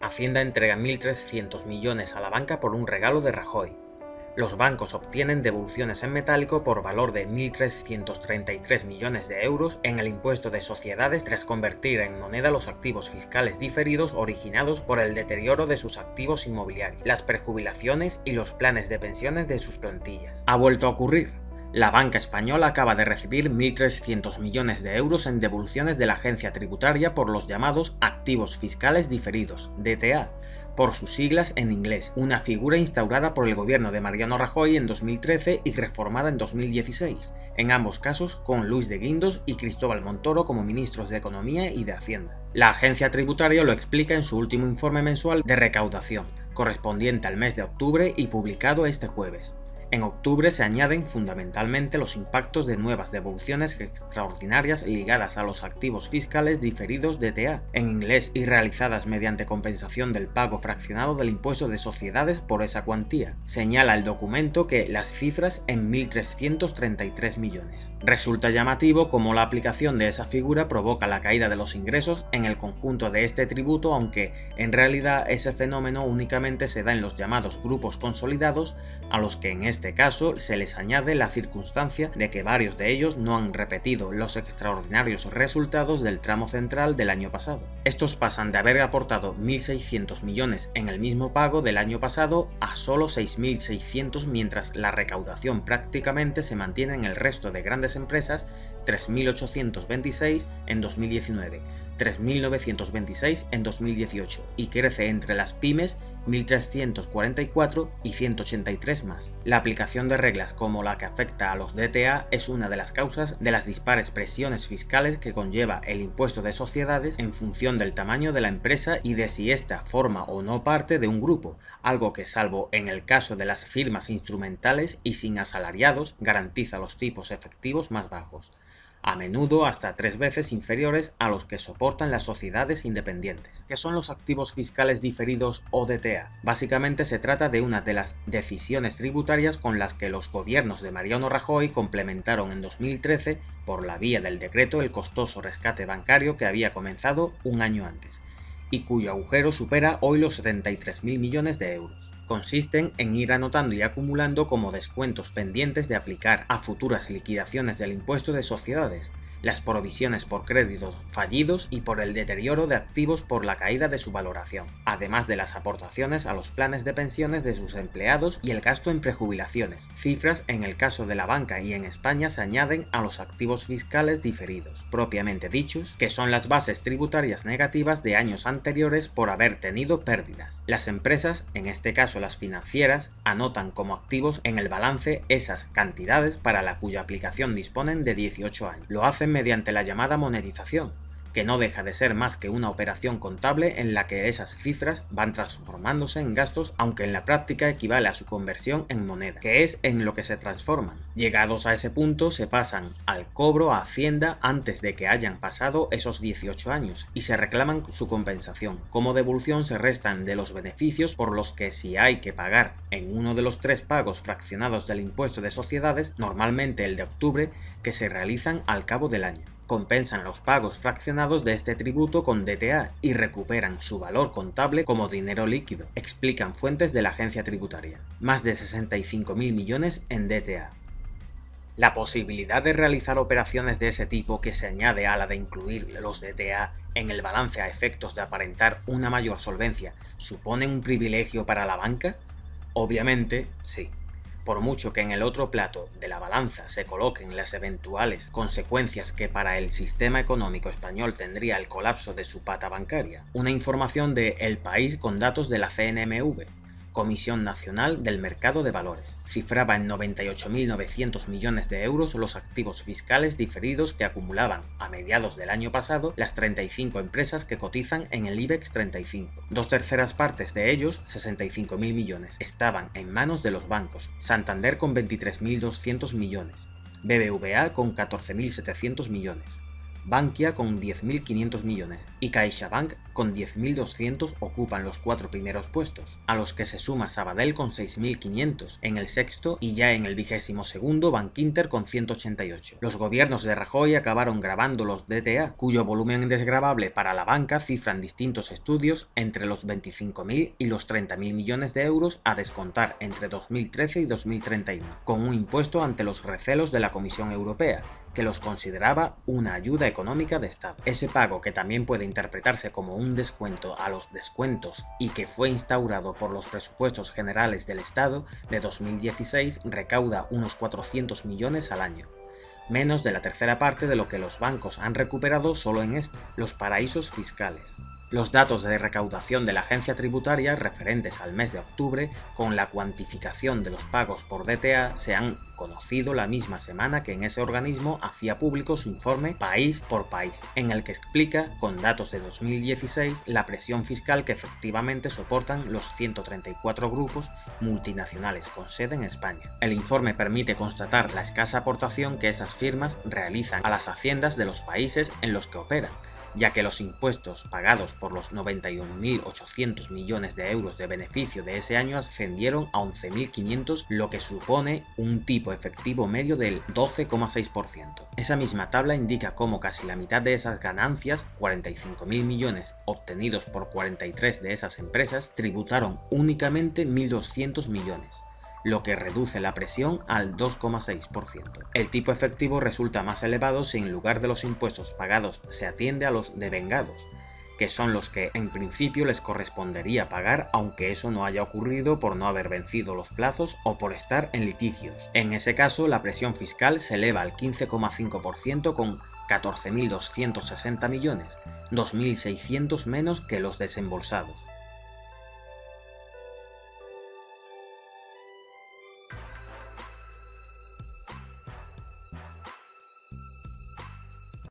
Hacienda entrega 1.300 millones a la banca por un regalo de Rajoy. Los bancos obtienen devoluciones en metálico por valor de 1.333 millones de euros en el impuesto de sociedades tras convertir en moneda los activos fiscales diferidos originados por el deterioro de sus activos inmobiliarios, las prejubilaciones y los planes de pensiones de sus plantillas. Ha vuelto a ocurrir. La banca española acaba de recibir 1.300 millones de euros en devoluciones de la agencia tributaria por los llamados activos fiscales diferidos, DTA, por sus siglas en inglés, una figura instaurada por el gobierno de Mariano Rajoy en 2013 y reformada en 2016, en ambos casos con Luis de Guindos y Cristóbal Montoro como ministros de Economía y de Hacienda. La agencia tributaria lo explica en su último informe mensual de recaudación, correspondiente al mes de octubre y publicado este jueves. En octubre se añaden fundamentalmente los impactos de nuevas devoluciones extraordinarias ligadas a los activos fiscales diferidos DTA, en inglés, y realizadas mediante compensación del pago fraccionado del impuesto de sociedades por esa cuantía. Señala el documento que las cifras en 1.333 millones. Resulta llamativo cómo la aplicación de esa figura provoca la caída de los ingresos en el conjunto de este tributo, aunque en realidad ese fenómeno únicamente se da en los llamados grupos consolidados, a los que en este caso se les añade la circunstancia de que varios de ellos no han repetido los extraordinarios resultados del tramo central del año pasado. Estos pasan de haber aportado 1.600 millones en el mismo pago del año pasado a solo 6.600, mientras la recaudación prácticamente se mantiene en el resto de grandes empresas, 3.826 en 2019, 3.926 en 2018 y crece entre las pymes 1.344 y 183 más. La aplicación de reglas como la que afecta a los DTA es una de las causas de las dispares presiones fiscales que conlleva el impuesto de sociedades en función del tamaño de la empresa y de si ésta forma o no parte de un grupo, algo que, salvo en el caso de las firmas instrumentales y sin asalariados, garantiza los tipos efectivos más bajos, a menudo hasta 3 veces inferiores a los que soportan las sociedades independientes. ¿Qué son los activos fiscales diferidos o DTA? Básicamente se trata de una de las decisiones tributarias con las que los gobiernos de Mariano Rajoy complementaron en 2013, por la vía del decreto, el costoso rescate bancario que había comenzado un año antes, y cuyo agujero supera hoy los 73.000 millones de euros. Consisten en ir anotando y acumulando como descuentos pendientes de aplicar a futuras liquidaciones del impuesto de sociedades, las provisiones por créditos fallidos y por el deterioro de activos por la caída de su valoración, además de las aportaciones a los planes de pensiones de sus empleados y el gasto en prejubilaciones. Cifras en el caso de la banca y en España se añaden a los activos fiscales diferidos, propiamente dichos, que son las bases tributarias negativas de años anteriores por haber tenido pérdidas. Las empresas, en este caso las financieras, anotan como activos en el balance esas cantidades para la cuya aplicación disponen de 18 años. Lo hacen mediante la llamada monetización, que no deja de ser más que una operación contable en la que esas cifras van transformándose en gastos, aunque en la práctica equivale a su conversión en moneda, que es en lo que se transforman. Llegados a ese punto se pasan al cobro a Hacienda antes de que hayan pasado esos 18 años y se reclaman su compensación. Como devolución se restan de los beneficios por los que, si hay que pagar en uno de los 3 pagos fraccionados del impuesto de sociedades, normalmente el de octubre, que se realizan al cabo del año. Compensan los pagos fraccionados de este tributo con DTA y recuperan su valor contable como dinero líquido, explican fuentes de la agencia tributaria. Más de 65.000 millones en DTA. La posibilidad de realizar operaciones de ese tipo, que se añade a la de incluir los DTA en el balance a efectos de aparentar una mayor solvencia, ¿supone un privilegio para la banca? Obviamente, sí. Por mucho que en el otro plato de la balanza se coloquen las eventuales consecuencias que para el sistema económico español tendría el colapso de su pata bancaria. Una información de El País con datos de la CNMV, Comisión Nacional del Mercado de Valores, cifraba en 98.900 millones de euros los activos fiscales diferidos que acumulaban a mediados del año pasado las 35 empresas que cotizan en el IBEX 35. 2/3 partes de ellos, 65.000 millones, estaban en manos de los bancos: Santander con 23.200 millones, BBVA con 14.700 millones, Bankia con 10.500 millones y CaixaBank con 10.200 ocupan los 4 primeros puestos, a los que se suma Sabadell con 6.500 en el sexto y ya en el 22º Bankinter con 188. Los gobiernos de Rajoy acabaron gravando los DTA, cuyo volumen desgravable para la banca cifran distintos estudios entre los 25.000 y los 30.000 millones de euros a descontar entre 2013 y 2031, con un impuesto ante los recelos de la Comisión Europea, que los consideraba una ayuda económica de Estado. Ese pago, que también puede interpretarse como un descuento a los descuentos y que fue instaurado por los presupuestos generales del Estado de 2016, recauda unos 400 millones al año, menos de la tercera parte de lo que los bancos han recuperado solo en los paraísos fiscales. Los datos de recaudación de la agencia tributaria referentes al mes de octubre, con la cuantificación de los pagos por DTA, se han conocido la misma semana que en ese organismo hacía público su informe país por país, en el que explica, con datos de 2016, la presión fiscal que efectivamente soportan los 134 grupos multinacionales con sede en España. El informe permite constatar la escasa aportación que esas firmas realizan a las haciendas de los países en los que operan, ya que los impuestos pagados por los 91.800 millones de euros de beneficio de ese año ascendieron a 11.500, lo que supone un tipo efectivo medio del 12,6%. Esa misma tabla indica cómo casi la mitad de esas ganancias, 45.000 millones obtenidos por 43 de esas empresas, tributaron únicamente 1.200 millones, lo que reduce la presión al 2,6%. El tipo efectivo resulta más elevado si en lugar de los impuestos pagados se atiende a los devengados, que son los que en principio les correspondería pagar, aunque eso no haya ocurrido por no haber vencido los plazos o por estar en litigios. En ese caso, la presión fiscal se eleva al 15,5% con 14.260 millones, 2.600 menos que los desembolsados.